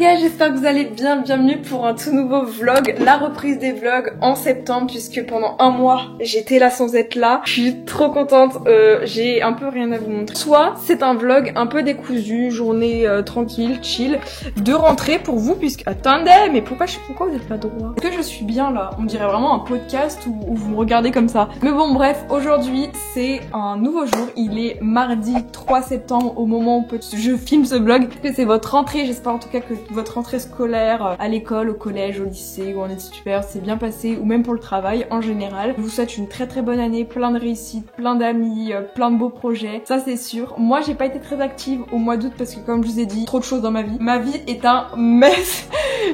gars, j'espère que vous allez bien, bienvenue pour un tout nouveau vlog, la reprise des vlogs en septembre puisque pendant un mois j'étais là sans être là. Je suis trop contente, j'ai un peu rien à vous montrer. Soit c'est un vlog un peu décousu, journée tranquille, chill, de rentrée pour vous puisque... Attendez, mais pourquoi vous êtes pas droit? Est-ce que je suis bien là? On dirait vraiment un podcast où vous me regardez comme ça. Mais bon bref, aujourd'hui c'est un nouveau jour, il est mardi 3 septembre au moment où je filme ce vlog. Que c'est votre rentrée, j'espère en tout cas que votre rentrée scolaire à l'école, au collège, au lycée ou en études supérieures s'est bien passée, ou même pour le travail en général. Je vous souhaite une très très bonne année, plein de réussites, plein d'amis, plein de beaux projets, ça c'est sûr. Moi j'ai pas été très active au mois d'août parce que comme je vous ai dit, trop de choses dans ma vie. Ma vie est un mess.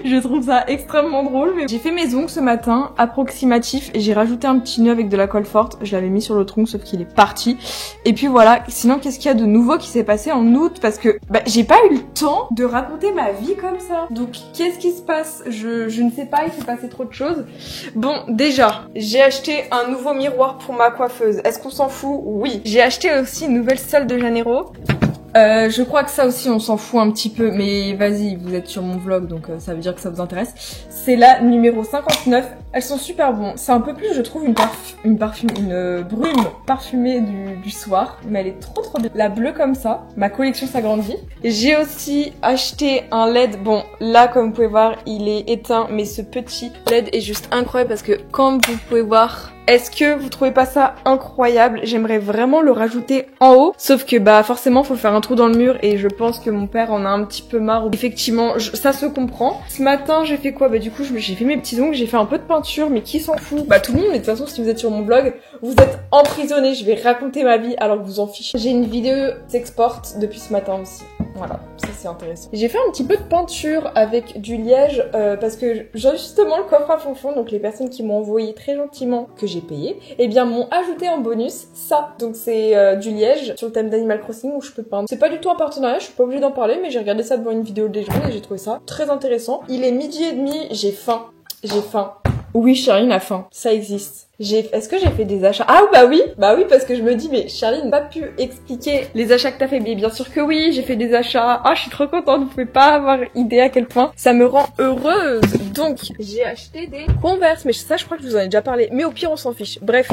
Je trouve ça extrêmement drôle, mais j'ai fait mes ongles ce matin, approximatif, et j'ai rajouté un petit nœud avec de la colle forte. Je l'avais mis sur l'autre ongle sauf qu'il est parti. Et puis voilà, sinon qu'est-ce qu'il y a de nouveau qui s'est passé en août? Parce que j'ai pas eu le temps de raconter ma vie comme ça. Donc qu'est-ce qui se passe? Je ne sais pas, il s'est passé trop de choses. Bon, déjà, j'ai acheté un nouveau miroir pour ma coiffeuse. Est-ce qu'on s'en fout? Oui. J'ai acheté aussi une nouvelle Sol de Janeiro. Je crois que ça aussi on s'en fout un petit peu, mais vas-y, vous êtes sur mon vlog donc ça veut dire que ça vous intéresse. C'est la numéro 59, elles sont super bon. C'est un peu plus, je trouve, une brume parfumée du soir, mais elle est trop bien. La bleue comme ça, ma collection s'agrandit. J'ai aussi acheté un LED, bon là comme vous pouvez voir il est éteint, mais ce petit LED est juste incroyable parce que comme vous pouvez voir... Est-ce que vous trouvez pas ça incroyable? J'aimerais vraiment le rajouter en haut. Sauf que forcément faut faire un trou dans le mur et je pense que mon père en a un petit peu marre. Effectivement, ça se comprend. Ce matin j'ai fait quoi? Du coup j'ai fait mes petits ongles, j'ai fait un peu de peinture, mais qui s'en fout? Tout le monde, mais de toute façon si vous êtes sur mon vlog, vous êtes emprisonnés. Je vais raconter ma vie alors que vous en fichez. J'ai une vidéo s'exporte depuis ce matin aussi. Voilà, ça c'est intéressant. J'ai fait un petit peu de peinture avec du liège parce que j'ai justement le coffre à fonfon, donc les personnes qui m'ont envoyé très gentiment, que j'ai payé, eh bien m'ont ajouté en bonus ça. Donc c'est du liège sur le thème d'Animal Crossing où je peux peindre. C'est pas du tout un partenariat, je suis pas obligée d'en parler, mais j'ai regardé ça devant une vidéo des gens et j'ai trouvé ça très intéressant. Il est 12h30, j'ai faim. J'ai faim. Oui, Charline a faim, ça existe. Est-ce que j'ai fait des achats? Ah oui, parce que je me dis, mais Charline n'a pas pu expliquer les achats que t'as fait. Mais bien sûr que oui, j'ai fait des achats. Ah, je suis trop contente, vous pouvez pas avoir idée à quel point ça me rend heureuse. Donc, j'ai acheté des Converse, mais ça, je crois que je vous en ai déjà parlé. Mais au pire, on s'en fiche. Bref,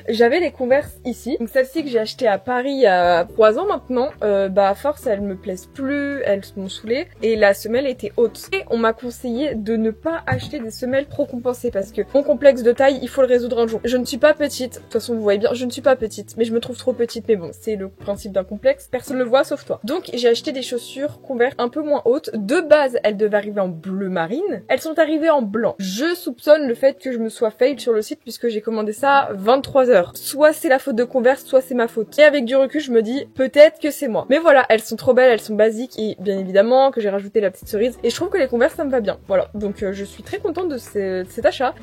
j'avais les Converse ici. Donc, celle-ci que j'ai achetée à Paris il y a 3 ans maintenant, à force, elles me plaisent plus, elles m'ont saoulée. Et la semelle était haute. Et on m'a conseillé de ne pas acheter des semelles trop compensées parce que mon complexe de taille, il faut le résoudre un jour. Je ne suis pas petite, de toute façon vous voyez bien, je ne suis pas petite, mais je me trouve trop petite, mais bon, c'est le principe d'un complexe, personne ne le voit sauf toi. Donc j'ai acheté des chaussures Converse un peu moins hautes, de base elles devaient arriver en bleu marine, elles sont arrivées en blanc. Je soupçonne le fait que je me sois fail sur le site puisque j'ai commandé ça à 23h. Soit c'est la faute de Converse, soit c'est ma faute. Et avec du recul je me dis, peut-être que c'est moi. Mais voilà, elles sont trop belles, elles sont basiques et bien évidemment que j'ai rajouté la petite cerise et je trouve que les Converse ça me va bien. Voilà, donc je suis très contente de cet achat.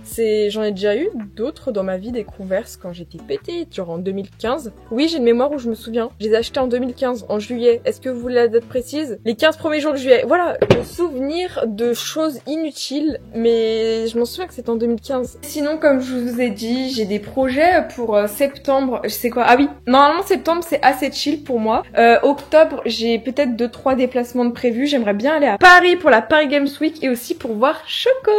J'en ai déjà eu d'autres dans ma vie, des Converse quand j'étais petite, genre en 2015. Oui, j'ai une mémoire où je me souviens. Je les ai achetés en 2015, en juillet. Est-ce que vous voulez la date précise? Les 15 premiers jours de juillet. Voilà, le souvenir de choses inutiles, mais je m'en souviens que c'était en 2015. Sinon, comme je vous ai dit, j'ai des projets pour septembre. Je sais quoi? Ah oui, normalement septembre c'est assez chill pour moi. Octobre, j'ai peut-être 2-3 déplacements de prévus. J'aimerais bien aller à Paris pour la Paris Games Week et aussi pour voir Choco.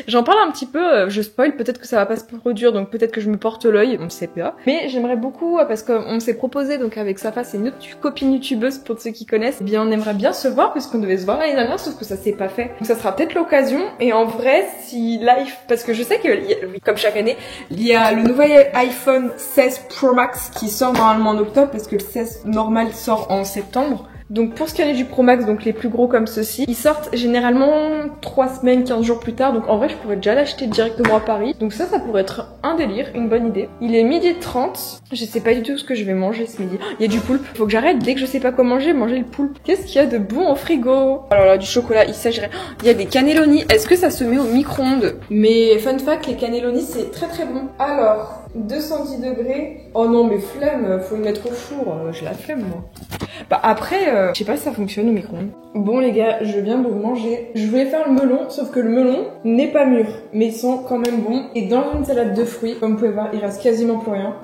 J'en parle un petit peu, je spoil, peut-être que ça va pas se produire, donc peut-être que je me porte l'œil, on sait pas. Mais j'aimerais beaucoup, parce qu'on s'est proposé, donc avec Safa, c'est une autre copine youtubeuse pour ceux qui connaissent, eh bien on aimerait bien se voir, puisqu'on devait se voir l'année dernière, sauf que ça s'est pas fait. Donc ça sera peut-être l'occasion, et en vrai, si live, parce que je sais que, oui, comme chaque année, il y a le nouvel iPhone 16 Pro Max qui sort normalement en octobre, parce que le 16 normal sort en septembre. Donc pour ce qui est du Pro Max, donc les plus gros comme ceux-ci, ils sortent généralement 3 semaines, 15 jours plus tard. Donc en vrai, je pourrais déjà l'acheter directement à Paris. Donc ça pourrait être un délire, une bonne idée. Il est 12h30. Je sais pas du tout ce que je vais manger ce midi. Il y a du poulpe. Faut que j'arrête, dès que je sais pas quoi manger le poulpe. Qu'est-ce qu'il y a de bon au frigo? Alors là, du chocolat, il s'agirait... Il y a des cannelloni. Est-ce que ça se met au micro-ondes? Mais fun fact, les cannelloni, c'est très très bon. Alors... 210 degrés. Oh non mais flemme, faut le mettre au four. J'ai la flemme moi. Après, je sais pas si ça fonctionne au micro-ondes. Bon les gars, je viens de manger. Je voulais faire le melon, sauf que le melon n'est pas mûr. Mais ils sont quand même bons. Et dans une salade de fruits, comme vous pouvez voir, il reste quasiment plus rien.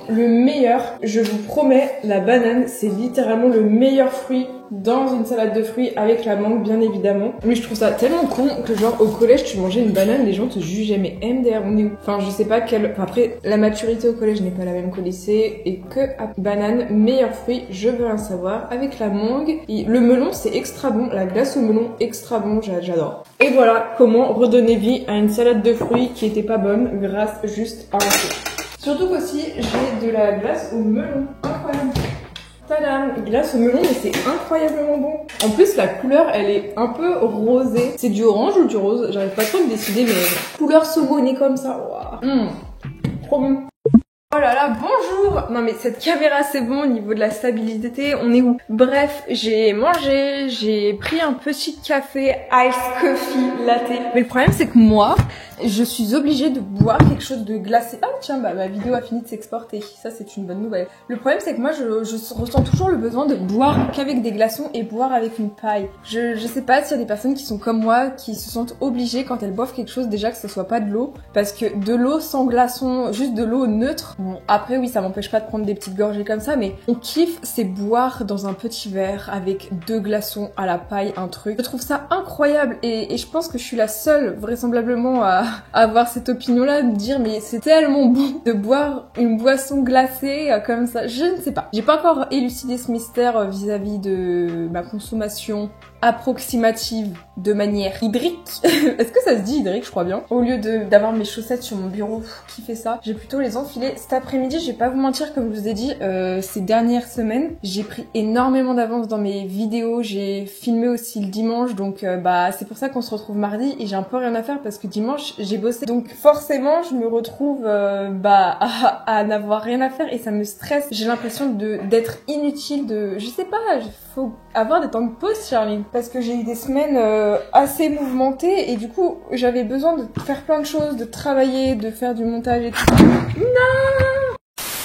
le meilleur. Je vous promets, la banane, c'est littéralement le meilleur fruit dans une salade de fruits avec la mangue bien évidemment. Mais je trouve ça tellement con que genre au collège tu mangeais une banane, les gens te jugeaient. Mais MDR, on est où? Enfin je sais pas quelle... Enfin, après la maturité au collège n'est pas la même qu'au lycée et que banane, meilleur fruit, je veux rien savoir. Avec la mangue, et le melon c'est extra bon, la glace au melon extra bon, j'adore. Et voilà comment redonner vie à une salade de fruits qui était pas bonne grâce juste à un fruit. Surtout qu'aussi j'ai de la glace au melon, incroyable. Tadam! Glace au melon, mais c'est incroyablement bon. En plus, la couleur, elle est un peu rosée. C'est du orange ou du rose? J'arrive pas trop à me décider, mais couleur saumonée comme ça. Waouh! Trop bon. Oh là là, bonjour! Non mais cette caméra c'est bon au niveau de la stabilité, on est où? Bref, j'ai mangé, j'ai pris un petit café ice coffee latte. Mais le problème c'est que moi, je suis obligée de boire quelque chose de glacé. Ah tiens, bah ma vidéo a fini de s'exporter, ça c'est une bonne nouvelle. Le problème c'est que moi je ressens toujours le besoin de boire qu'avec des glaçons et boire avec une paille. Je sais pas s'il y a des personnes qui sont comme moi, qui se sentent obligées quand elles boivent quelque chose déjà que ce soit pas de l'eau. Parce que de l'eau sans glaçon, juste de l'eau neutre, bon, après oui ça m'empêche pas de prendre des petites gorgées comme ça, mais on kiffe c'est boire dans un petit verre avec 2 glaçons à la paille, un truc. Je trouve ça incroyable et je pense que je suis la seule vraisemblablement à avoir cette opinion là, de dire mais c'est tellement bon de boire une boisson glacée comme ça. Je ne sais pas, j'ai pas encore élucidé ce mystère vis-à-vis de ma consommation approximative de manière hydrique. Est-ce que ça se dit hydrique? Je crois bien. Au lieu d'avoir mes chaussettes sur mon bureau qui fait ça, j'ai plutôt les enfiler. Cet après-midi, je vais pas vous mentir, comme je vous ai dit, ces dernières semaines, j'ai pris énormément d'avance dans mes vidéos. J'ai filmé aussi le dimanche, donc bah c'est pour ça qu'on se retrouve mardi et j'ai un peu rien à faire parce que dimanche j'ai bossé. Donc forcément, je me retrouve à n'avoir rien à faire et ça me stresse. J'ai l'impression d'être inutile, je sais pas, faut avoir des temps de pause, Charlie, parce que j'ai eu des semaines assez mouvementées et du coup j'avais besoin de faire plein de choses, de travailler, de faire du montage et tout. Non!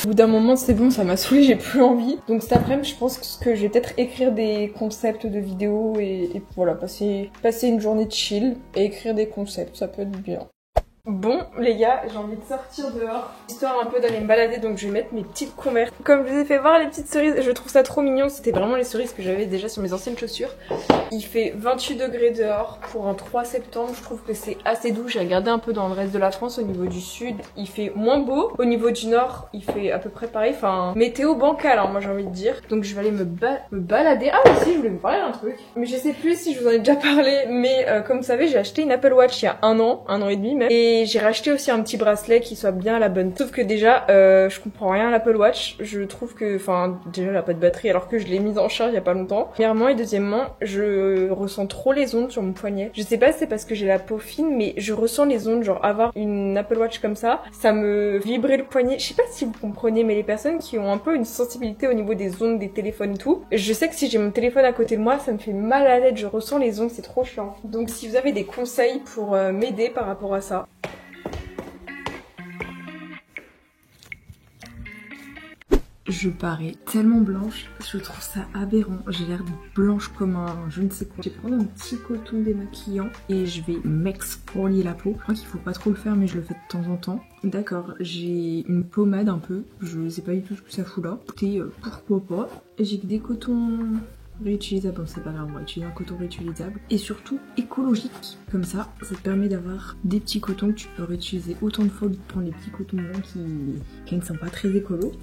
Au bout d'un moment c'est bon, ça m'a saoulée, j'ai plus envie. Donc cet après-midi je pense que je vais peut-être écrire des concepts de vidéos et voilà, passer une journée de chill et écrire des concepts, ça peut être bien. Bon les gars, j'ai envie de sortir dehors, histoire un peu d'aller me balader, donc je vais mettre mes petites Converse. Comme je vous ai fait voir les petites cerises, je trouve ça trop mignon, c'était vraiment les cerises que j'avais déjà sur mes anciennes chaussures. Il fait 28 degrés dehors pour un 3 septembre, je trouve que c'est assez doux. J'ai regardé un peu dans le reste de la France, au niveau du sud, il fait moins beau. Au niveau du nord, il fait à peu près pareil, enfin météo bancale, hein, moi j'ai envie de dire. Donc je vais aller me balader. Ah aussi, je voulais vous parler d'un truc, mais je sais plus si je vous en ai déjà parlé, mais comme vous savez, j'ai acheté une Apple Watch il y a un an et demi même. Et j'ai racheté aussi un petit bracelet qui soit bien à la bonne. Sauf que déjà, je comprends rien à l'Apple Watch. Je trouve que, enfin, déjà elle a pas de batterie alors que je l'ai mise en charge il y a pas longtemps. Premièrement et deuxièmement, je ressens trop les ondes sur mon poignet. Je sais pas si c'est parce que j'ai la peau fine, mais je ressens les ondes. Genre avoir une Apple Watch comme ça me vibrait le poignet. Je sais pas si vous comprenez, mais les personnes qui ont un peu une sensibilité au niveau des ondes des téléphones et tout, je sais que si j'ai mon téléphone à côté de moi, ça me fait mal à la tête. Je ressens les ondes, c'est trop chiant. Donc si vous avez des conseils pour m'aider par rapport à ça. Je parais tellement blanche, je trouve ça aberrant, j'ai l'air blanche comme un je ne sais quoi. Je vais prendre un petit coton démaquillant et je vais m'exfolier la peau. Je crois qu'il faut pas trop le faire mais je le fais de temps en temps. D'accord, j'ai une pommade un peu, je sais pas du tout ce que ça fout là. Écoutez, pourquoi pas. J'ai que des cotons réutilisable, bon c'est pas grave, on va utiliser un coton réutilisable et surtout écologique, comme ça te permet d'avoir des petits cotons que tu peux réutiliser autant de fois que de prendre des petits cotons blancs qui ne sont pas très écolos.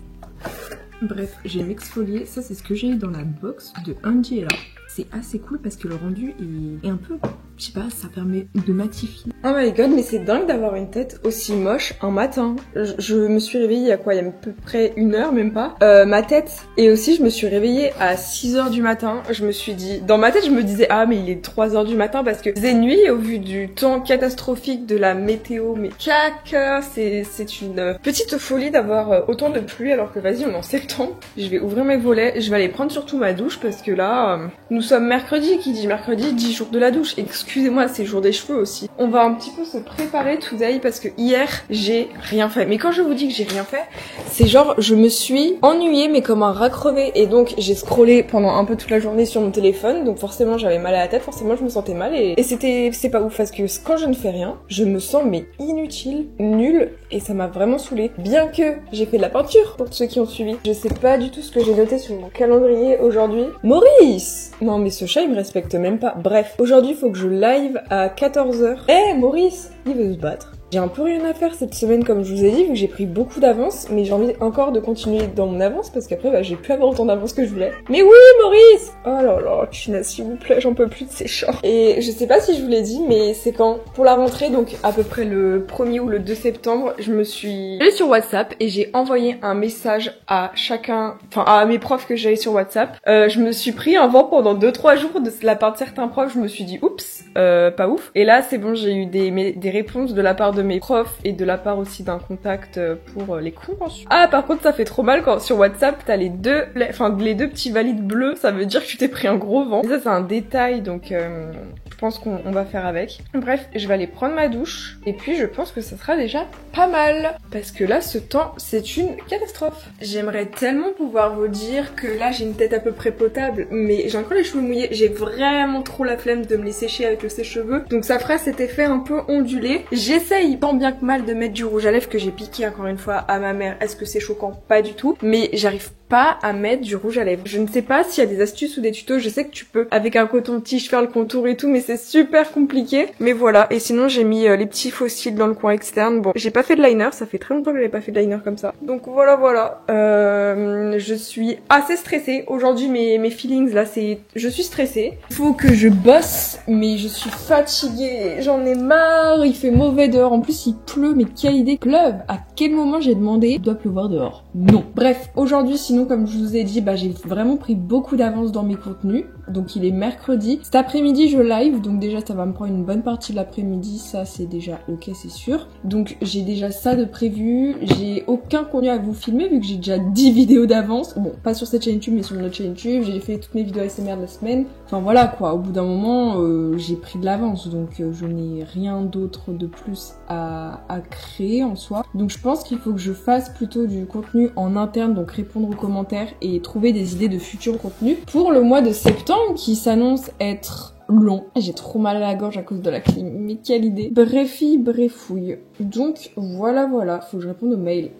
Bref, j'ai m'exfolié, ça c'est ce que j'ai eu dans la box de Angela. C'est assez cool parce que le rendu est un peu, je sais pas, ça permet de matifier. Oh my god, mais c'est dingue d'avoir une tête aussi moche un matin. Je me suis réveillée il y a quoi, il y a à peu près 1 heure, même pas. Ma tête, et aussi je me suis réveillée à 6h du matin. Je me suis dit, dans ma tête je me disais, ah mais il est 3h du matin parce que c'est nuit au vu du temps catastrophique de la météo. Mais caca, c'est une petite folie d'avoir autant de pluie alors que vas-y on est en septembre. Je vais ouvrir mes volets, je vais aller prendre surtout ma douche parce que là, nous sommes mercredi, qui dit mercredi, 10 jours de la douche. Excusez-moi, c'est jour des cheveux aussi. On va un petit peu se préparer today parce que hier j'ai rien fait. Mais quand je vous dis que j'ai rien fait, c'est genre je me suis ennuyée mais comme un rat crevé et donc j'ai scrollé pendant un peu toute la journée sur mon téléphone, donc forcément j'avais mal à la tête, forcément je me sentais mal et c'est pas ouf parce que quand je ne fais rien, je me sens mais inutile, nulle et ça m'a vraiment saoulée. Bien que j'ai fait de la peinture pour ceux qui ont suivi. Je sais pas du tout ce que j'ai noté sur mon calendrier aujourd'hui. Maurice! Non mais ce chat il me respecte même pas. Bref, aujourd'hui il faut que je live à 14h. Maurice, il veut se battre. J'ai un peu rien à faire cette semaine comme je vous ai dit vu que j'ai pris beaucoup d'avance mais j'ai envie encore de continuer dans mon avance parce qu'après j'ai plus avoir autant d'avance que je voulais. Mais oui Maurice! Oh là là, punaise s'il vous plaît, j'en peux plus de ces chats. Et je sais pas si je vous l'ai dit mais c'est quand pour la rentrée, donc à peu près le 1er ou le 2 septembre, je me suis allée sur WhatsApp et j'ai envoyé un message à chacun, enfin à mes profs que j'avais sur WhatsApp. Je me suis pris un vent pendant 2-3 jours de la part de certains profs, je me suis dit oups, pas ouf. Et là c'est bon, j'ai eu des réponses de la part de mes profs et de la part aussi d'un contact pour les conventions. Ah par contre ça fait trop mal quand sur WhatsApp t'as les deux petits valides bleus, ça veut dire que tu t'es pris un gros vent. Et ça c'est un détail donc je pense qu'on va faire avec. Bref, je vais aller prendre ma douche et puis je pense que ça sera déjà pas mal parce que là ce temps c'est une catastrophe. J'aimerais tellement pouvoir vous dire que là j'ai une tête à peu près potable mais j'ai encore les cheveux mouillés, j'ai vraiment trop la flemme de me les sécher avec le sèche-cheveux donc ça fera cet effet un peu ondulé. J'essaye tant bien que mal de mettre du rouge à lèvres que j'ai piqué encore une fois à ma mère. Est-ce que c'est choquant? Pas du tout, mais j'arrive pas à mettre du rouge à lèvres. Je ne sais pas s'il y a des astuces ou des tutos, je sais que tu peux avec un coton-tige faire le contour et tout mais c'est super compliqué. Mais voilà, et sinon j'ai mis les petits fossiles dans le coin externe. Bon, j'ai pas fait de liner, ça fait très longtemps que j'avais pas fait de liner comme ça. Donc voilà. Je suis assez stressée. Aujourd'hui mes feelings là c'est... Je suis stressée. Il faut que je bosse mais je suis fatiguée. J'en ai marre, il fait mauvais dehors. En plus il pleut, mais quelle idée pleuve. À quel moment j'ai demandé il doit pleuvoir dehors? Non. Bref, aujourd'hui sinon comme je vous ai dit, j'ai vraiment pris beaucoup d'avance dans mes contenus. Donc il est mercredi. Cet après-midi je live, donc déjà ça va me prendre une bonne partie de l'après-midi, ça c'est déjà ok c'est sûr. Donc j'ai déjà ça de prévu, j'ai aucun contenu à vous filmer vu que j'ai déjà 10 vidéos d'avance. Bon, pas sur cette chaîne YouTube mais sur notre chaîne YouTube, j'ai fait toutes mes vidéos ASMR de la semaine. Enfin voilà quoi, au bout d'un moment j'ai pris de l'avance donc je n'ai rien d'autre de plus à créer en soi. Donc je pense qu'il faut que je fasse plutôt du contenu en interne, donc répondre aux commentaires et trouver des idées de futurs contenus pour le mois de septembre qui s'annonce être long. J'ai trop mal à la gorge à cause de la clim, mais quelle idée. Brefouille. Donc voilà, faut que je réponde aux mails.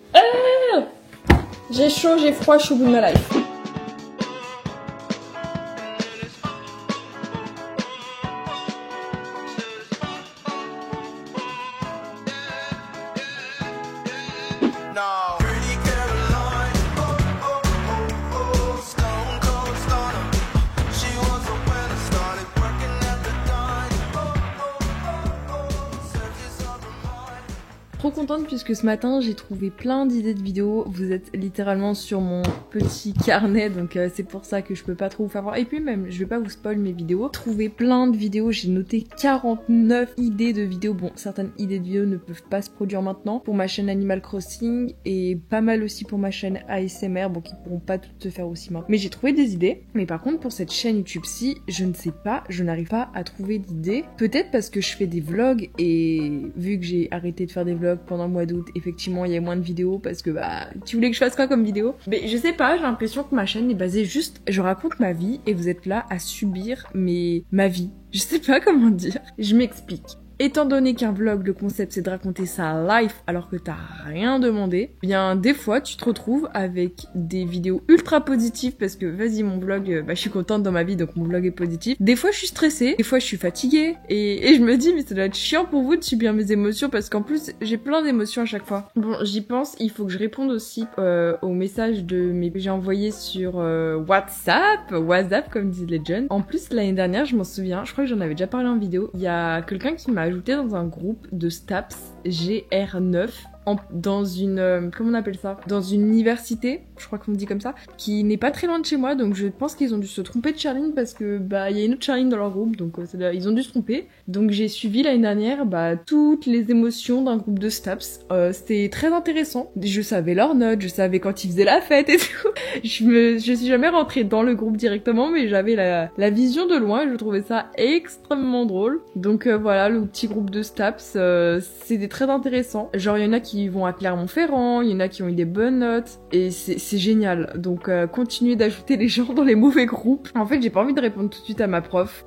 J'ai chaud, j'ai froid, je suis au bout de ma life. Trop contente puisque ce matin j'ai trouvé plein d'idées de vidéos. Vous êtes littéralement sur mon petit carnet donc c'est pour ça que je peux pas trop vous faire voir. Et puis même je vais pas vous spoil mes vidéos. Trouver plein de vidéos, j'ai noté 49 idées de vidéos. Bon, certaines idées de vidéos ne peuvent pas se produire maintenant pour ma chaîne Animal Crossing et pas mal aussi pour ma chaîne ASMR, bon qui pourront pas toutes se faire aussi maintenant. Mais j'ai trouvé des idées. Mais par contre pour cette chaîne YouTube-ci, je ne sais pas, je n'arrive pas à trouver d'idées. Peut-être parce que je fais des vlogs et vu que j'ai arrêté de faire des vlogs pendant le mois d'août, effectivement il y a moins de vidéos parce que tu voulais que je fasse quoi comme vidéo? Mais je sais pas, j'ai l'impression que ma chaîne est basée juste, je raconte ma vie et vous êtes là à subir ma vie. Je sais pas comment dire, je m'explique. Étant donné qu'un vlog, le concept c'est de raconter sa life alors que t'as rien demandé, bien des fois tu te retrouves avec des vidéos ultra positives parce que vas-y mon vlog, je suis contente dans ma vie donc mon vlog est positif. Des fois je suis stressée, des fois je suis fatiguée et je me dis mais ça doit être chiant pour vous de subir mes émotions parce qu'en plus j'ai plein d'émotions à chaque fois. Bon j'y pense, il faut que je réponde aussi aux messages que j'ai envoyés sur WhatsApp comme disent les jeunes. En plus l'année dernière je m'en souviens, je crois que j'en avais déjà parlé en vidéo, il y a quelqu'un qui m'a ajouté dans un groupe de Staps GR9 dans une... comment on appelle ça? Dans une université, je crois qu'on dit comme ça, qui n'est pas très loin de chez moi, donc je pense qu'ils ont dû se tromper de Charline parce que bah il y a une autre Charline dans leur groupe, donc ils ont dû se tromper. Donc j'ai suivi l'année dernière toutes les émotions d'un groupe de Staps. C'était très intéressant. Je savais leurs notes, je savais quand ils faisaient la fête et tout. Je suis jamais rentrée dans le groupe directement, mais j'avais la vision de loin et je trouvais ça extrêmement drôle. Donc voilà, le petit groupe de Staps, c'était très intéressant. Genre il y en a qui vont à Clermont-Ferrand, il y en a qui ont eu des bonnes notes et c'est génial. Donc continuez d'ajouter les gens dans les mauvais groupes. En fait, j'ai pas envie de répondre tout de suite à ma prof.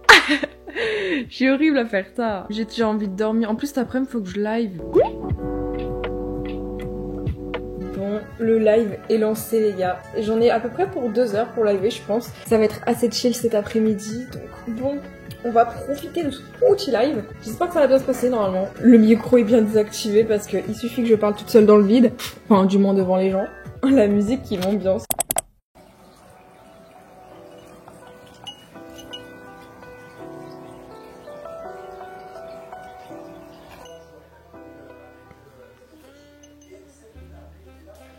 Je suis horrible à faire ça. J'ai déjà envie de dormir. En plus, cet après-midi, faut que je live. Bon, le live est lancé, les gars. J'en ai à peu près pour 2 heures pour liver, je pense. Ça va être assez chill cet après-midi. Donc bon, on va profiter de ce petit live. J'espère que ça va bien se passer normalement. Le micro est bien désactivé parce qu'il suffit que je parle toute seule dans le vide. Enfin, du moins devant les gens. La musique qui m'ambiance.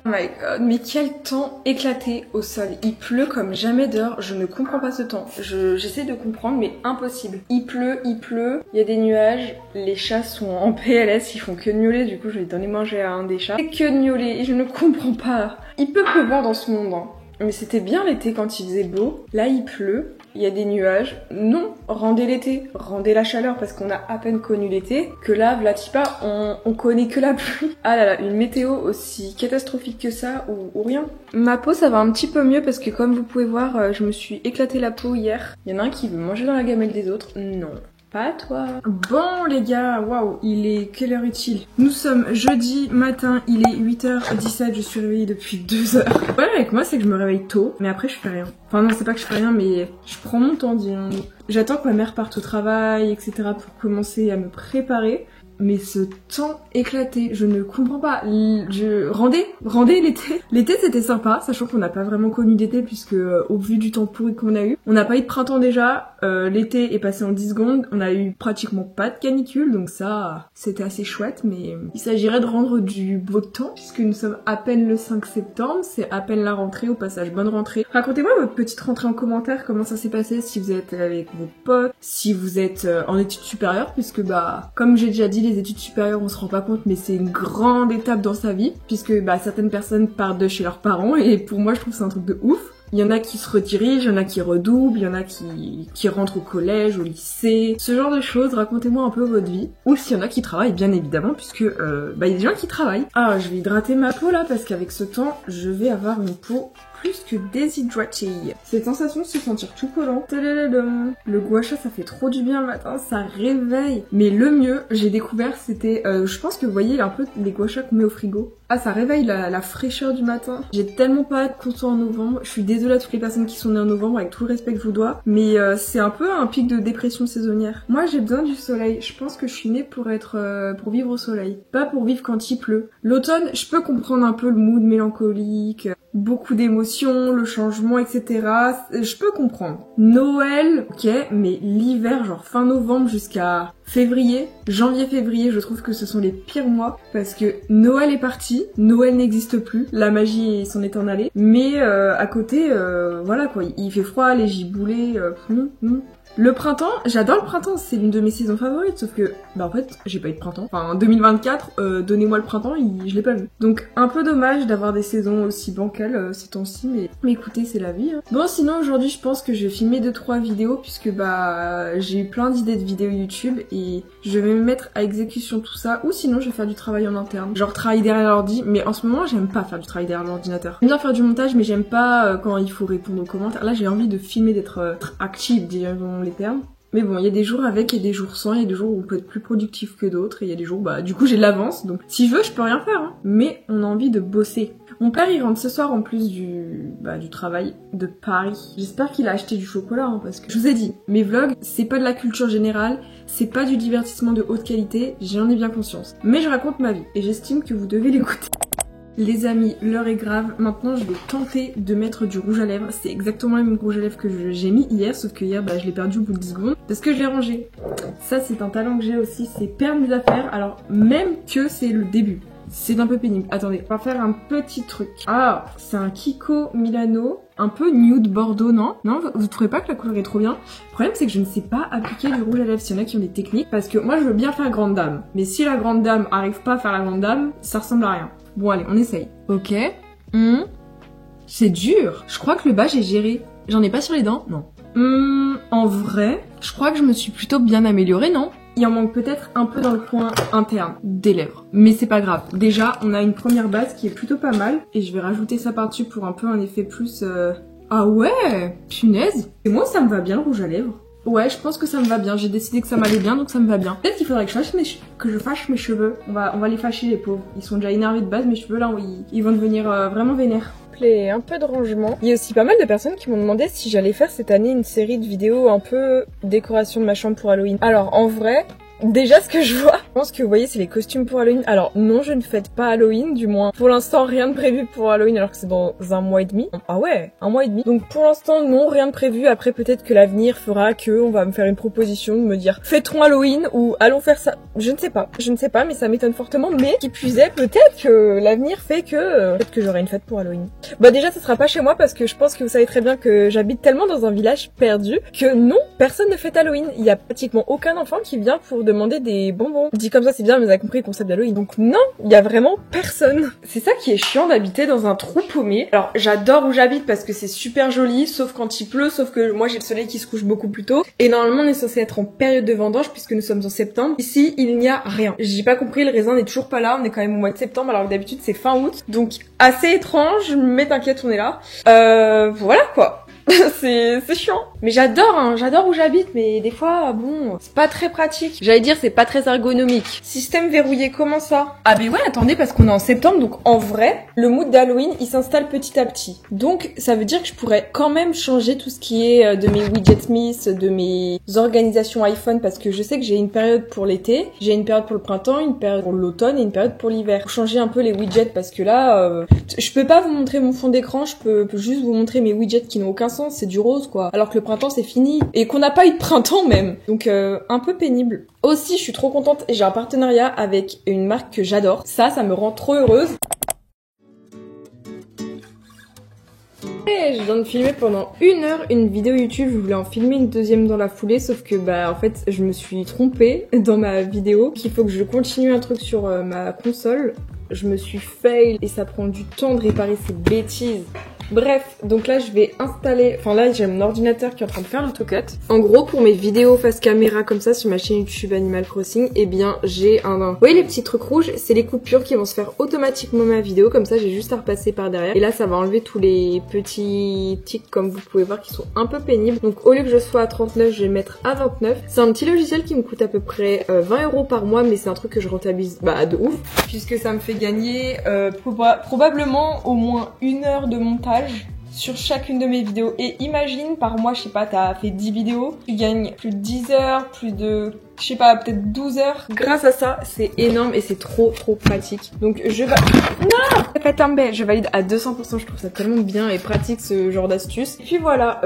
Oh my god, mais quel temps éclaté au sol. Il pleut comme jamais dehors, je ne comprends pas ce temps. J'essaie de comprendre, mais impossible. Il pleut, il y a des nuages, les chats sont en PLS, ils font que miauler, du coup je vais donner manger à un des chats. Et que miauler, et je ne comprends pas. Il peut pleuvoir dans ce monde, hein. Mais c'était bien l'été quand il faisait beau. Là il pleut, il y a des nuages. Non, rendez l'été, rendez la chaleur parce qu'on a à peine connu l'été. Que là, Vlatipa, on connaît que la pluie. Ah là là, une météo aussi catastrophique que ça ou rien. Ma peau ça va un petit peu mieux parce que comme vous pouvez voir, je me suis éclaté la peau hier. Il y en a un qui veut manger dans la gamelle des autres. Non. Pas toi. Bon les gars, waouh, quelle heure est-il? Nous sommes jeudi matin, il est 8h17, je suis réveillée depuis 2 heures. Le problème avec moi c'est que je me réveille tôt, mais après je fais rien. Enfin non, c'est pas que je fais rien, mais je prends mon temps, disons. J'attends que ma mère parte au travail, etc. pour commencer à me préparer. Mais ce temps éclaté, je ne comprends pas. Rendez l'été. L'été c'était sympa, sachant qu'on n'a pas vraiment connu l'été puisque au vu du temps pourri qu'on a eu, on n'a pas eu de printemps déjà. L'été est passé en 10 secondes, on a eu pratiquement pas de canicule, donc ça c'était assez chouette. Mais il s'agirait de rendre du beau temps puisque nous sommes à peine le 5 septembre, c'est à peine la rentrée. Au passage, bonne rentrée. Racontez-moi votre petite rentrée en commentaire, comment ça s'est passé, si vous êtes avec vos potes, si vous êtes en études supérieures, puisque comme j'ai déjà dit, les études supérieures on se rend pas compte mais c'est une grande étape dans sa vie puisque certaines personnes partent de chez leurs parents et pour moi je trouve que c'est un truc de ouf. Il y en a qui se redirigent, il y en a qui redoublent, il y en a qui rentrent au collège, au lycée, ce genre de choses. Racontez-moi un peu votre vie. Ou s'il y en a qui travaillent, bien évidemment, puisque il y a des gens qui travaillent. Ah, je vais hydrater ma peau là, parce qu'avec ce temps, je vais avoir une peau plus que déshydratée. Cette sensation de se sentir tout collant. Le gua sha, ça fait trop du bien le matin, ça réveille. Mais le mieux, j'ai découvert, c'était, je pense que vous voyez un peu les gua sha qu'on met au frigo. Ah, ça réveille la fraîcheur du matin. J'ai tellement pas hâte qu'on soit en novembre. Je suis désolée à toutes les personnes qui sont nées en novembre, avec tout le respect que je vous dois. Mais c'est un peu un pic de dépression saisonnière. Moi, j'ai besoin du soleil. Je pense que je suis née pour vivre au soleil. Pas pour vivre quand il pleut. L'automne, je peux comprendre un peu le mood mélancolique, beaucoup d'émotions, le changement, etc. Je peux comprendre. Noël, ok, mais l'hiver, genre fin novembre jusqu'à février, janvier-février, je trouve que ce sont les pires mois parce que Noël est parti, Noël n'existe plus, la magie s'en est en allée, mais à côté, voilà quoi, il fait froid, les giboulées, non. Le printemps, j'adore le printemps, c'est l'une de mes saisons favorites, sauf que, en fait, j'ai pas eu de printemps. Enfin, 2024, donnez-moi le printemps, je l'ai pas vu. Donc, un peu dommage d'avoir des saisons aussi bancales ces temps-ci, mais écoutez, c'est la vie, hein. Bon, sinon, aujourd'hui, je pense que je vais filmer 2-3 vidéos, puisque, j'ai eu plein d'idées de vidéos YouTube, et je vais me mettre à exécution tout ça, ou sinon, je vais faire du travail en interne. Genre, travailler derrière l'ordi, mais en ce moment, j'aime pas faire du travail derrière l'ordinateur. J'aime bien faire du montage, mais j'aime pas quand il faut répondre aux commentaires. Là, j'ai envie de filmer, d'être active, disons les termes. Mais bon, il y a des jours avec et des jours sans, il y a des jours où on peut être plus productif que d'autres, et il y a des jours où du coup j'ai de l'avance, donc si je veux je peux rien faire, hein. Mais on a envie de bosser. Mon père il rentre ce soir en plus du travail de Paris. J'espère qu'il a acheté du chocolat, hein, parce que je vous ai dit, mes vlogs c'est pas de la culture générale, c'est pas du divertissement de haute qualité, j'en ai bien conscience. Mais je raconte ma vie, et j'estime que vous devez l'écouter. Les amis, l'heure est grave. Maintenant, je vais tenter de mettre du rouge à lèvres. C'est exactement le même rouge à lèvres que j'ai mis hier, sauf que hier, je l'ai perdu au bout de 10 secondes parce que je l'ai rangé. Ça, c'est un talent que j'ai aussi, c'est perdre mes affaires. Alors, même que c'est le début. c'est un peu pénible. Attendez, on va faire un petit truc. Ah, c'est un Kiko Milano, un peu nude bordeaux, non? Non, vous trouvez pas que la couleur est trop bien? Le problème, c'est que je ne sais pas appliquer du rouge à lèvres s'il y en a qui ont des techniques, parce que moi, je veux bien faire grande dame. Mais si la grande dame arrive pas à faire la grande dame, ça ressemble à rien. Bon, allez, on essaye. Ok. C'est dur. Je crois que le bas, j'ai géré. J'en ai pas sur les dents? Non. En vrai, je crois que je me suis plutôt bien améliorée, non? Il en manque peut-être un peu dans le coin interne des lèvres. Mais c'est pas grave. Déjà, on a une première base qui est plutôt pas mal. Et je vais rajouter ça par-dessus pour un peu un effet plus... Ah ouais, punaise. Et moi, ça me va bien le rouge à lèvres. Ouais, je pense que ça me va bien. J'ai décidé que ça m'allait bien, donc ça me va bien. Peut-être qu'il faudrait que je fâche mes cheveux. On va les fâcher, les pauvres. Ils sont déjà énervés de base, mes cheveux là, ils vont devenir vraiment vénères. Et un peu de rangement. Il y a aussi pas mal de personnes qui m'ont demandé si j'allais faire cette année une série de vidéos un peu décoration de ma chambre pour Halloween. Alors en vrai, déjà ce que je vois, je pense que vous voyez c'est les costumes pour Halloween. Alors non, je ne fête pas Halloween, du moins pour l'instant rien de prévu pour Halloween alors que c'est dans un mois et demi. Ah ouais, un mois et demi. Donc pour l'instant non, rien de prévu. Après peut-être que l'avenir fera que on va me faire une proposition de me dire fêtons Halloween ou allons faire ça. Je ne sais pas, mais ça m'étonne fortement. Mais qui puisait, peut-être que l'avenir fait que peut-être que j'aurai une fête pour Halloween. Bah déjà ça sera pas chez moi parce que je pense que vous savez très bien que j'habite tellement dans un village perdu que non, personne ne fête Halloween. Il y a pratiquement aucun enfant qui vient pour demander des bonbons. Dit comme ça c'est bien mais vous avez compris le concept d'Halloween. Donc non, il y a vraiment personne. C'est ça qui est chiant d'habiter dans un trou paumé. Alors j'adore où j'habite parce que c'est super joli, sauf quand il pleut, sauf que moi j'ai le soleil qui se couche beaucoup plus tôt. Et normalement on est censé être en période de vendange puisque nous sommes en septembre. Ici il n'y a rien. J'ai pas compris, le raisin n'est toujours pas là, on est quand même au mois de septembre alors que d'habitude c'est fin août. Donc assez étrange, mais t'inquiète on est là. Voilà quoi. c'est chiant. Mais j'adore où j'habite, mais des fois, bon, c'est pas très pratique. J'allais dire, c'est pas très ergonomique. Système verrouillé, comment ça? Ah ben ouais, attendez, parce qu'on est en septembre, donc en vrai, le mood d'Halloween, il s'installe petit à petit. Donc, ça veut dire que je pourrais quand même changer tout ce qui est de mes widgets Miss, de mes organisations iPhone, parce que je sais que j'ai une période pour l'été, j'ai une période pour le printemps, une période pour l'automne et une période pour l'hiver. Pour changer un peu les widgets, parce que là, je peux pas vous montrer mon fond d'écran, je peux juste vous montrer mes widgets qui n'ont aucun sens, c'est du rose quoi. Alors que le printemps c'est fini et qu'on n'a pas eu de printemps même. Donc un peu pénible. Aussi je suis trop contente et j'ai un partenariat avec une marque que j'adore. Ça me rend trop heureuse. Et je viens de filmer pendant 1 heure une vidéo YouTube, je voulais en filmer une deuxième dans la foulée, sauf que en fait je me suis trompée dans ma vidéo, qu'il faut que je continue un truc sur ma console. Je me suis fail et ça prend du temps de réparer ces bêtises. Bref, donc là je vais installer, enfin là j'ai mon ordinateur qui est en train de faire l'AutoCAD. En gros pour mes vidéos face caméra comme ça sur ma chaîne YouTube Animal Crossing, eh bien j'ai vous voyez les petits trucs rouges, c'est les coupures qui vont se faire automatiquement ma vidéo, comme ça j'ai juste à repasser par derrière. Et là ça va enlever tous les petits tics comme vous pouvez voir qui sont un peu pénibles. Donc au lieu que je sois à 39, je vais le mettre à 29. C'est un petit logiciel qui me coûte à peu près 20 € par mois, mais c'est un truc que je rentabilise de ouf, puisque ça me fait gagner probablement au moins 1 heure de montage sur chacune de mes vidéos. Et imagine par mois, je sais pas, t'as fait 10 vidéos, tu gagnes plus de 10 heures, plus de, je sais pas, peut-être 12 heures. Grâce à ça, c'est énorme et c'est trop pratique. Donc je vais... Non, je valide à 200%, je trouve ça tellement bien et pratique ce genre d'astuce. Et puis voilà,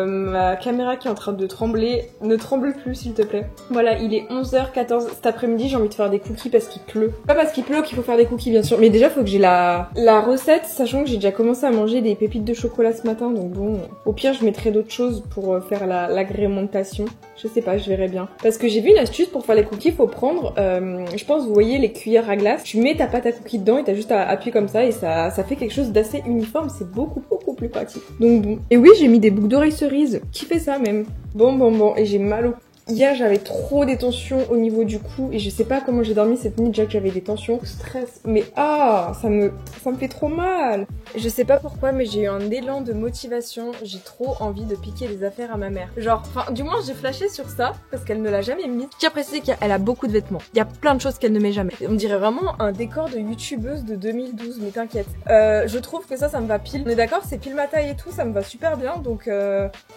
ma caméra qui est en train de trembler, ne tremble plus s'il te plaît. Voilà, il est 11h14 cet après-midi, j'ai envie de faire des cookies parce qu'il pleut. Pas parce qu'il pleut qu'il faut faire des cookies bien sûr, mais déjà faut que j'ai la recette, sachant que j'ai déjà commencé à manger des pépites de chocolat ce matin, donc bon, au pire je mettrai d'autres choses pour faire l'agrémentation. Je sais pas, je verrai bien. Parce que j'ai vu une astuce pour faire les cookies, faut prendre, je pense vous voyez les cuillères à glace, tu mets ta pâte à cookies dedans et t'as juste à appuyer comme ça et ça fait quelque chose d'assez uniforme, c'est beaucoup plus pratique. Donc bon. Et oui, j'ai mis des boucles d'oreilles cerises, qui fait ça même. Bon, et j'ai mal au... Hier j'avais trop des tensions au niveau du cou et je sais pas comment j'ai dormi cette nuit, déjà que j'avais des tensions, stress, mais ça me fait trop mal. Je sais pas pourquoi mais j'ai eu un élan de motivation, j'ai trop envie de piquer des affaires à ma mère. Genre, du moins j'ai flashé sur ça parce qu'elle ne l'a jamais mis. Je tiens à préciser qu'elle a beaucoup de vêtements, il y a plein de choses qu'elle ne met jamais. On dirait vraiment un décor de youtubeuse de 2012, mais t'inquiète. Je trouve que ça me va pile. On est d'accord, c'est pile ma taille et tout, ça me va super bien, donc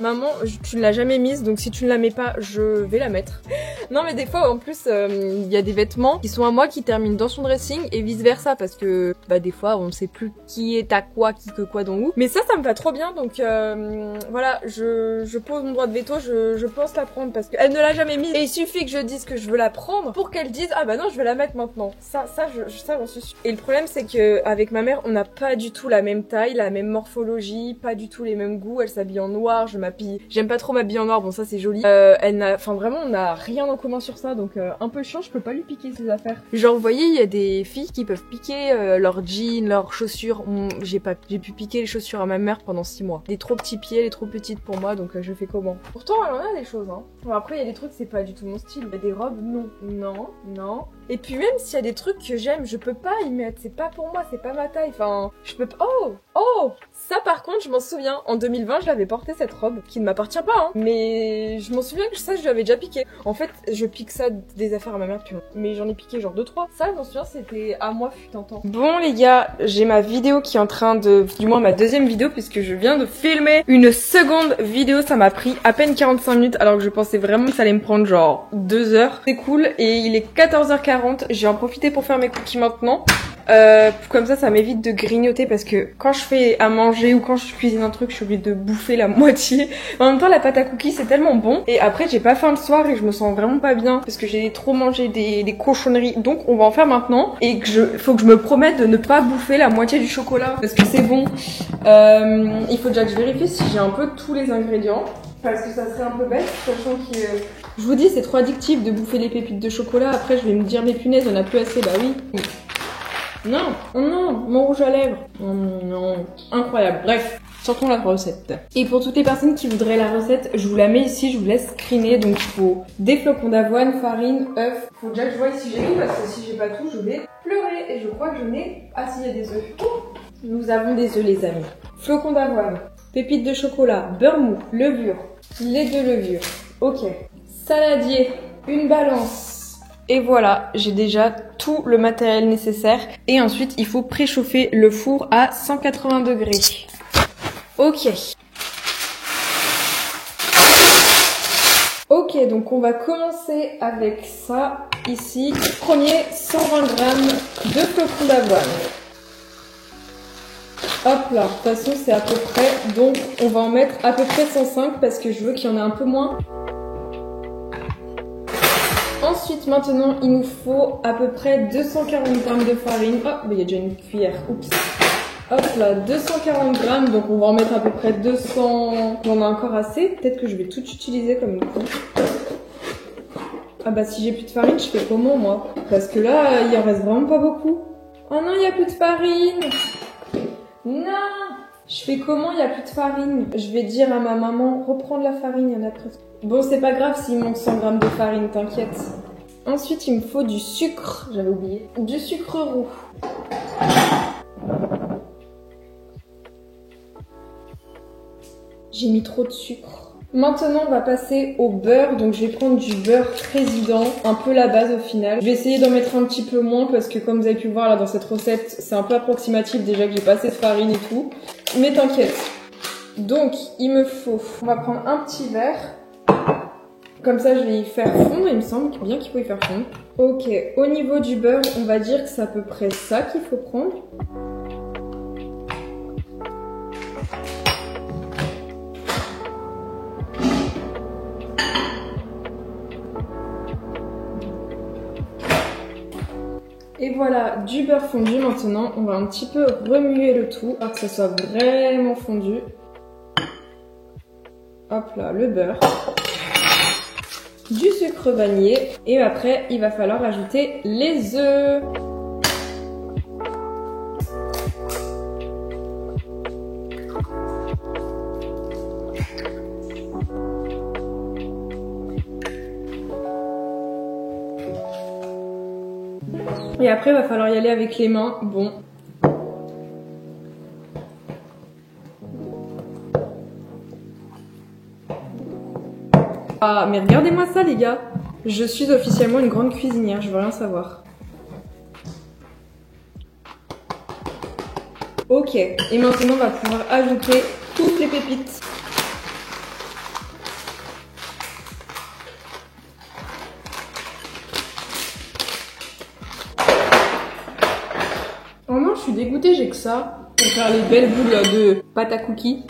maman, tu ne l'as jamais mise, donc si tu ne la mets pas, je vais la mettre. Non mais des fois en plus il y a des vêtements qui sont à moi qui terminent dans son dressing et vice versa parce que bah des fois on ne sait plus qui est à quoi, qui que quoi dans où. Mais ça me va trop bien donc voilà, je pose mon droit de veto, je pense la prendre parce qu'elle ne l'a jamais mise et il suffit que je dise que je veux la prendre pour qu'elle dise ah bah non je vais la mettre maintenant. Ça j'en suis sûre. Et le problème c'est que avec ma mère on n'a pas du tout la même taille, la même morphologie, pas du tout les mêmes goûts. Elle s'habille en noir, je m'habille, j'aime pas trop m'habiller en noir, bon ça c'est joli. Elle n'a, enfin vraiment on n'a rien en commun sur ça donc un peu chiant, je peux pas lui piquer ses affaires. Genre vous voyez il y a des filles qui peuvent piquer leurs jeans, leurs chaussures. J'ai pu piquer les chaussures à ma mère pendant 6 mois. Des trop petits pieds, les trop petites pour moi donc je fais comment? Pourtant elle en a des choses hein. Bon, après il y a des trucs c'est pas du tout mon style. Il y a des robes non. Et puis même s'il y a des trucs que j'aime, je peux pas y mettre, c'est pas pour moi, c'est pas ma taille, enfin, je peux pas... Oh ça par contre, je m'en souviens, en 2020, je l'avais porté cette robe, qui ne m'appartient pas, hein, mais je m'en souviens que ça, je l'avais déjà piqué. En fait, je pique ça des affaires à ma mère depuis longtemps, mais j'en ai piqué genre 2-3. Ça, je m'en souviens, c'était à moi fut un temps. Bon les gars, j'ai ma vidéo qui est en train de... Du moins ma deuxième vidéo, puisque je viens de filmer une seconde vidéo, ça m'a pris à peine 45 minutes, alors que je pensais vraiment que ça allait me prendre genre 2 heures. C'est cool, et il est 14h40, j'ai en profité pour faire mes cookies maintenant. Comme ça m'évite de grignoter parce que quand je fais à manger ou quand je cuisine un truc je suis obligée de bouffer la moitié. En même temps la pâte à cookies c'est tellement bon et après j'ai pas faim le soir et je me sens vraiment pas bien parce que j'ai trop mangé des cochonneries, donc on va en faire maintenant et faut que je me promette de ne pas bouffer la moitié du chocolat parce que c'est bon. Il faut déjà que je vérifie si j'ai un peu tous les ingrédients parce que ça serait un peu bête sachant que je vous dis c'est trop addictif de bouffer les pépites de chocolat. Après je vais me dire mais punaise on a plus assez, bah oui. Non, oh non, mon rouge à lèvres. Oh non, incroyable. Bref, sortons la recette. Et pour toutes les personnes qui voudraient la recette, je vous la mets ici, je vous laisse screener. Donc il faut des flocons d'avoine, farine, œufs. Faut déjà que je vois si j'ai tout, parce que si j'ai pas tout, je vais pleurer. Et je crois que je n'ai... Ah si, il y a des œufs. Oh, nous avons des œufs les amis. Flocons d'avoine, pépites de chocolat, beurre mou, levure, lait de levure. Ok. Saladier, une balance. Et voilà, j'ai déjà tout le matériel nécessaire. Et ensuite, il faut préchauffer le four à 180 degrés. Ok. Ok, donc on va commencer avec ça ici. Premier, 120 grammes de flocons d'avoine. Hop là, de toute façon c'est à peu près, donc on va en mettre à peu près 105 parce que je veux qu'il y en ait un peu moins. Ensuite, maintenant, il nous faut à peu près 240 grammes de farine. Oh, mais il y a déjà une cuillère. Oups. Hop là, 240 grammes. Donc, on va en mettre à peu près 200. J'en ai encore assez. Peut-être que je vais tout utiliser comme coup. Ah bah, si j'ai plus de farine, je fais comment, moi? Parce que là, il en reste vraiment pas beaucoup. Oh non, il n'y a plus de farine. Non. Je fais comment? Il n'y a plus de farine. Je vais dire à ma maman, reprendre la farine, il y en a presque. Bon, c'est pas grave s'il manque 100 grammes de farine, t'inquiète. Ensuite, il me faut du sucre, j'avais oublié. Du sucre roux. J'ai mis trop de sucre. Maintenant, on va passer au beurre. Donc, je vais prendre du beurre président, un peu la base au final. Je vais essayer d'en mettre un petit peu moins parce que comme vous avez pu voir là dans cette recette, c'est un peu approximatif déjà que j'ai pas assez de farine et tout. Mais t'inquiète. Donc, il me faut... On va prendre un petit verre. Comme ça, je vais y faire fondre. Il me semble bien qu'il faut y faire fondre. Ok, au niveau du beurre, on va dire que c'est à peu près ça qu'il faut prendre. Et voilà, du beurre fondu maintenant. On va un petit peu remuer le tout pour que ça soit vraiment fondu. Hop là, le beurre. Du sucre vanillé et après il va falloir ajouter les œufs. Et après il va falloir y aller avec les mains. Bon. Ah, mais regardez-moi ça les gars. Je suis officiellement une grande cuisinière, je veux rien savoir. Ok, et maintenant on va pouvoir ajouter toutes les pépites. Franchement, je suis dégoûtée, j'ai que ça pour faire les belles boules de pâte à cookies.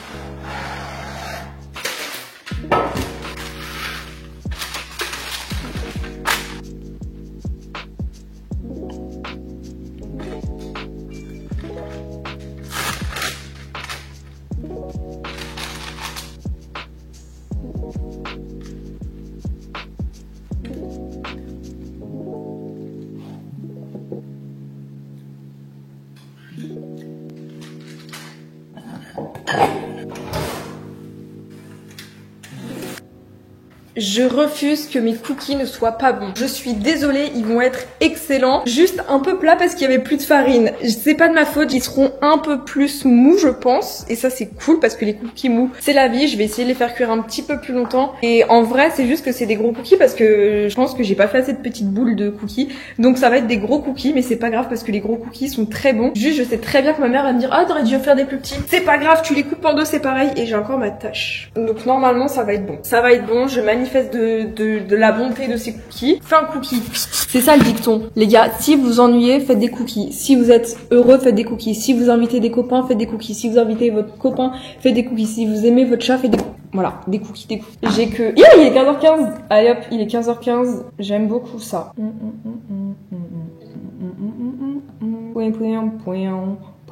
Je refuse que mes cookies ne soient pas bons. Je suis désolée, ils vont être excellents. Juste un peu plat parce qu'il y avait plus de farine. C'est pas de ma faute, ils seront un peu plus mous, je pense. Et ça, c'est cool parce que les cookies mous, c'est la vie. Je vais essayer de les faire cuire un petit peu plus longtemps. Et en vrai, c'est juste que c'est des gros cookies parce que je pense que j'ai pas fait assez de petites boules de cookies. Donc ça va être des gros cookies, mais c'est pas grave parce que les gros cookies sont très bons. Juste, je sais très bien que ma mère va me dire, ah, t'aurais dû faire des plus petits. C'est pas grave, tu les coupes en deux, c'est pareil. Et j'ai encore ma tâche. Donc normalement, ça va être bon. Ça va être bon, je manifeste de la bonté de ces cookies. Fais un cookie. C'est ça le dicton. Les gars, si vous vous ennuyez, faites des cookies. Si vous êtes heureux, faites des cookies. Si vous invitez des copains, faites des cookies. Si vous invitez votre copain, faites des cookies. Si vous aimez votre chat, faites des cookies. Voilà, des cookies, des cookies. J'ai que... Yeah, il est 15h15. Allez hop, il est 15h15. J'aime beaucoup ça.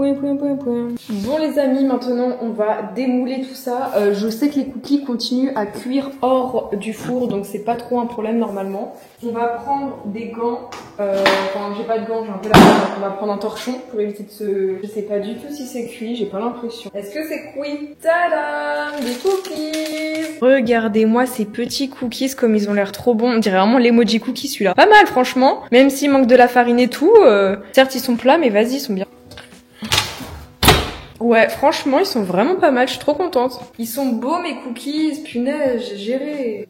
Bon les amis, maintenant on va démouler tout ça. Je sais que les cookies continuent à cuire hors du four, donc c'est pas trop un problème normalement. On va prendre des gants. Enfin, j'ai pas de gants, j'ai un peu la main. On va prendre un torchon pour éviter de se... Je sais pas du tout si c'est cuit, j'ai pas l'impression. Est-ce que c'est cuit? Tadam! Des cookies! Regardez-moi ces petits cookies comme ils ont l'air trop bons. On dirait vraiment l'emoji cookie celui-là. Pas mal franchement, même s'il manque de la farine et tout. Certes ils sont plats, mais vas-y, ils sont bien. Ouais, franchement, ils sont vraiment pas mal, je suis trop contente. Ils sont beaux mes cookies, punaise, j'ai géré.